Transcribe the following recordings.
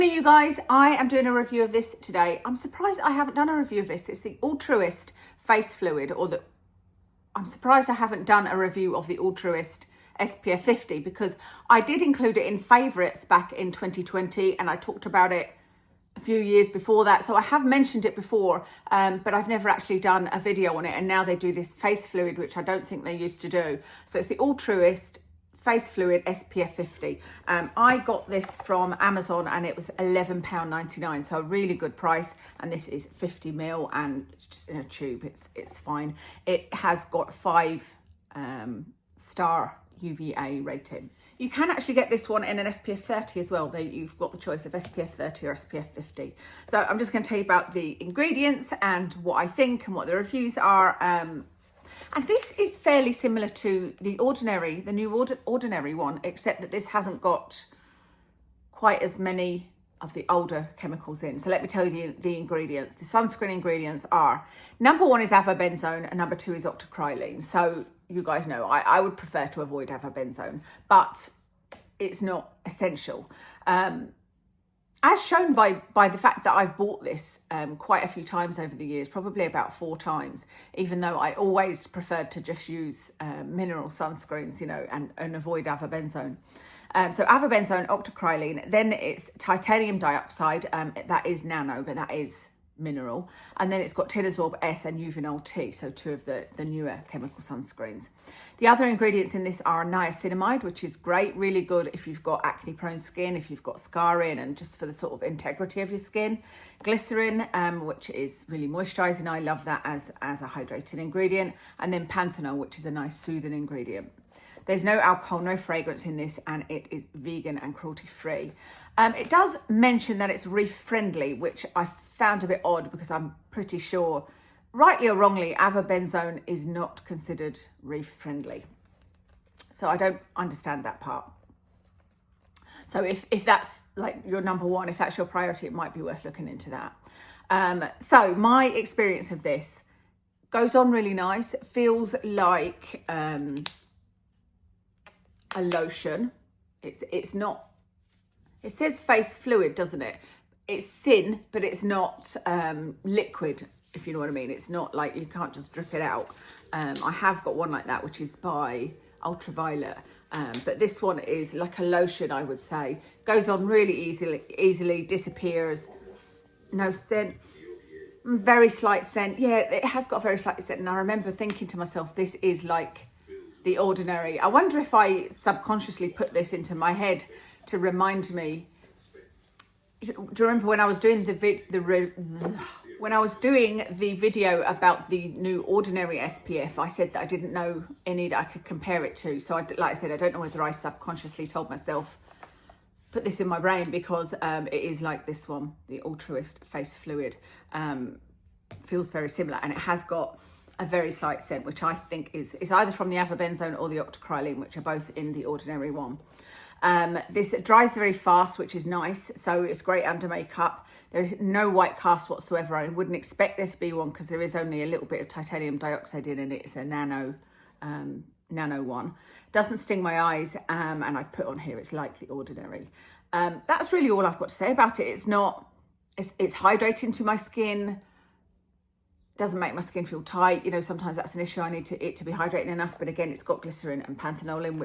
Hey you guys, I am doing a review of this today. I'm surprised I haven't done a review of this. It's the Altruist face fluid, I'm surprised I haven't done a review of the Altruist SPF50 because I did include it in favourites back in 2020 and I talked about it a few years before that. So I have mentioned it before, but I've never actually done a video on it. And now they do this face fluid, which I don't think they used to do. So it's the Altruist face fluid SPF50. I got this from Amazon and it was £11.99, so a really good price. And this is 50ml and it's just in a tube. It's fine. It has got 5-star UVA rating. You can actually get this one in an SPF 30 as well. You've got the choice of SPF 30 or SPF 50. So I'm just going to tell you about the ingredients and what I think and what the reviews are. And this is fairly similar to the new ordinary one, except that this hasn't got quite as many of the older chemicals in. So let me tell you the ingredients. The sunscreen ingredients are, number 1 is avobenzone and number 2 is octocrylene. So you guys know I would prefer to avoid avobenzone, but it's not essential. As shown by the fact that I've bought this quite a few times over the years, probably about 4 times, even though I always preferred to just use mineral sunscreens, and avoid avobenzone. So avobenzone, octocrylene, then it's titanium dioxide, that is nano, but that is mineral. And then it's got Tinasorb S and Uvinol T, so 2 of the newer chemical sunscreens. The other ingredients in this are niacinamide, which is great, really good if you've got acne prone skin, if you've got scarring and just for the sort of integrity of your skin. Glycerin, which is really moisturizing. I love that as a hydrating ingredient. And then panthenol, which is a nice soothing ingredient. There's no alcohol, no fragrance in this, and it is vegan and cruelty free. It does mention that it's reef friendly, which I found a bit odd because I'm pretty sure, rightly or wrongly, avobenzone is not considered reef friendly. So I don't understand that part. So if that's like your number 1, if that's your priority, it might be worth looking into that. So my experience of this goes on really nice. It feels like a lotion. It's not, it says face fluid, doesn't it? It's thin, but it's not liquid, if you know what I mean. It's not like you can't just drip it out. I have got one like that, which is by Ultraviolet. But this one is like a lotion, I would say. Goes on really easily, disappears. No scent. Very slight scent. Yeah, it has got a very slight scent. And I remember thinking to myself, this is like the ordinary. I wonder if I subconsciously put this into my head to remind me. Do you remember when I was doing the video about the new ordinary SPF, I said that I didn't know any that I could compare it to. So like I said, I don't know whether I subconsciously told myself, put this in my brain because it is like this one, the Altruist face fluid. Feels very similar, and it has got a very slight scent, which I think is either from the avobenzone or the octocrylene, which are both in the ordinary one. This dries very fast, which is nice, so it's great under makeup. There's no white cast whatsoever. I wouldn't expect there to be one because there is only a little bit of titanium dioxide in it. It's a nano one. Doesn't sting my eyes, and I've put on here it's like the ordinary. That's really all I've got to say about it. It's hydrating to my skin. Doesn't make my skin feel tight. Sometimes that's an issue. I need it to be hydrating enough, but again, it's got glycerin and panthenol in,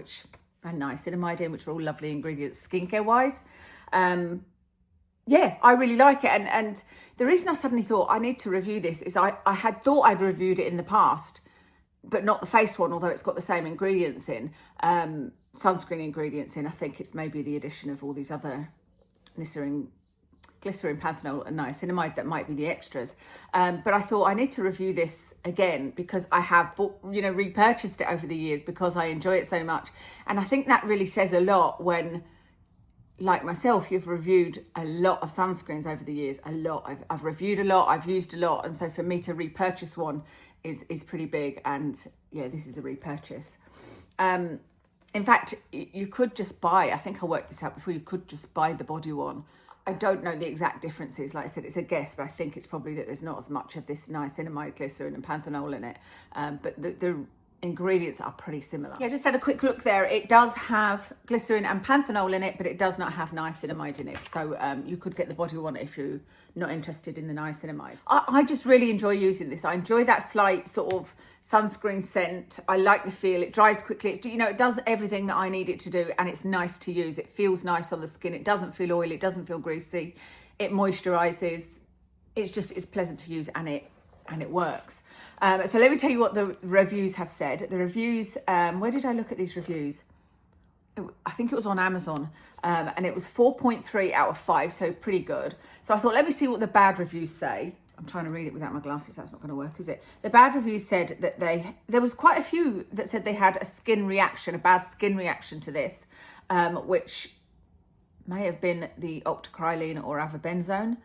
and niacinamide in, which are all lovely ingredients skincare wise. Yeah, I really like it. And the reason I suddenly thought I need to review this is I had thought I'd reviewed it in the past, but not the face one, although it's got the same ingredients in, sunscreen ingredients in. I think it's maybe the addition of all these other glycerin, panthenol and niacinamide that might be the extras. But I thought I need to review this again because I have repurchased it over the years because I enjoy it so much. And I think that really says a lot when, like myself, you've reviewed a lot of sunscreens over the years, a lot. I've reviewed a lot, I've used a lot. And so for me to repurchase one is pretty big. And yeah, this is a repurchase. In fact, you could just buy, I think I worked this out before, you could just buy the body one. I don't know the exact differences. Like I said, it's a guess, but I think it's probably that there's not as much of this niacinamide, glycerin and panthenol in it. But the ingredients are pretty similar. Yeah, just had a quick look there. It does have glycerin and panthenol in it, but it does not have niacinamide in it. So you could get the body one if you're not interested in the niacinamide. I just really enjoy using this. I enjoy that slight sort of sunscreen scent. I like the feel. It dries quickly. It does everything that I need it to do, and it's nice to use. It feels nice on the skin. It doesn't feel oily. It doesn't feel greasy. It moisturizes. It's pleasant to use, and it works. So let me tell you what the reviews have said. The reviews, where did I look at these reviews? I think it was on Amazon, and it was 4.3 out of 5, so pretty good. So I thought, let me see what the bad reviews say. I'm trying to read it without my glasses. That's not going to work, is it? The bad reviews said that there was quite a few that said they had a bad skin reaction to this, which may have been the octocrylene or avobenzone.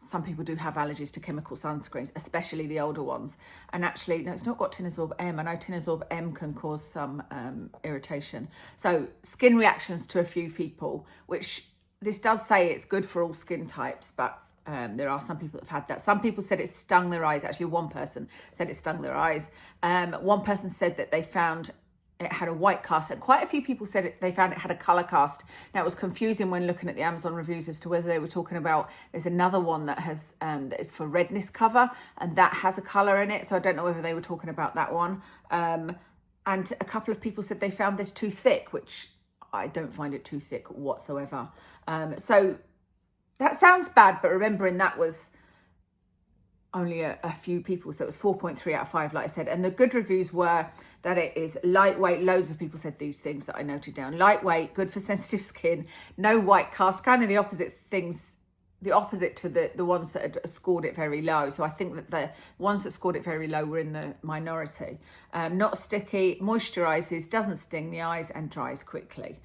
Some people do have allergies to chemical sunscreens, especially the older ones. And actually, no, it's not got Tinasorb M. I know Tinasorb M can cause some irritation. So skin reactions to a few people, which this does say it's good for all skin types, but there are some people that have had that. Some people said it stung their eyes. Actually, one person said it stung their eyes. One person said that they found it had a white cast, and quite a few people said they found it had a colour cast. Now, it was confusing when looking at the Amazon reviews as to whether they were talking about, there's another one that has that is for redness cover, and that has a colour in it, so I don't know whether they were talking about that one. And a couple of people said they found this too thick, which I don't find it too thick whatsoever. So that sounds bad, but remembering that was only a few people, so it was 4.3 out of 5, like I said. And the good reviews were that it is lightweight. Loads of people said these things that I noted down. Lightweight, good for sensitive skin, no white cast, kind of the opposite to the ones that had scored it very low. So I think that the ones that scored it very low were in the minority. Not sticky, moisturizes, doesn't sting the eyes, and dries quickly.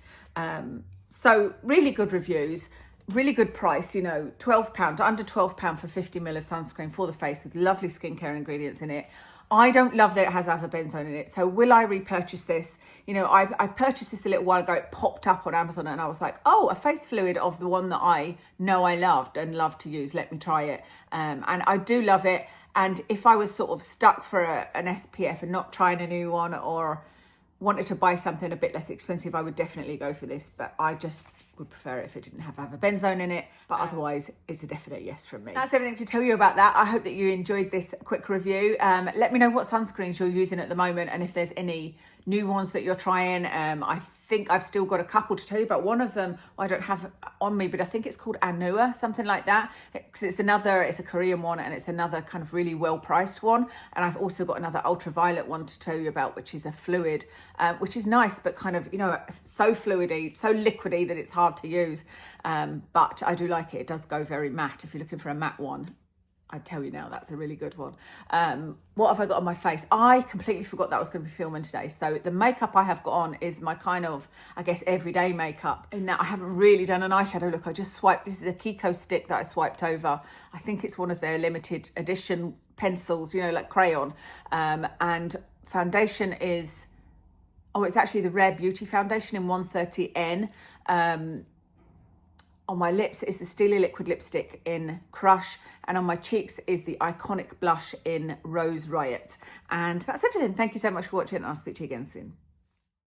So really good reviews. Really good price, £12, under £12 for 50 ml of sunscreen for the face with lovely skincare ingredients in it. I don't love that it has avobenzone in it. So will I repurchase this? I purchased this a little while ago. It popped up on Amazon and I was like, oh, a face fluid of the one that I know I loved and love to use. Let me try it. And I do love it. And if I was sort of stuck for an SPF and not trying a new one, or wanted to buy something a bit less expensive, I would definitely go for this. But I just would prefer it if it didn't have avobenzone in it, but otherwise it's a definite yes from me. That's everything to tell you about that. I hope that you enjoyed this quick review. Let me know what sunscreens you're using at the moment, and if there's any new ones that you're trying. I think I've still got a couple to tell you about. One of them I don't have on me, but I think it's called Anua, something like that, because it's a Korean one, and it's another kind of really well priced one. And I've also got another ultraviolet one to tell you about, which is a fluid, which is nice, but kind of, so fluidy, so liquidy that it's hard to use. But I do like it. It does go very matte. If you're looking for a matte one, I tell you now, that's a really good one. What have I got on my face? I completely forgot that I was going to be filming today. So the makeup I have got on is my kind of, I guess, everyday makeup, in that I haven't really done an eyeshadow look. I just swiped, this is a Kiko stick that I swiped over. I think it's one of their limited edition pencils, like crayon. And foundation is, it's actually the Rare Beauty foundation in 130N. On my lips is the Steely Liquid Lipstick in Crush, and on my cheeks is the Iconic Blush in Rose Riot. And that's everything. Thank you so much for watching, and I'll speak to you again soon.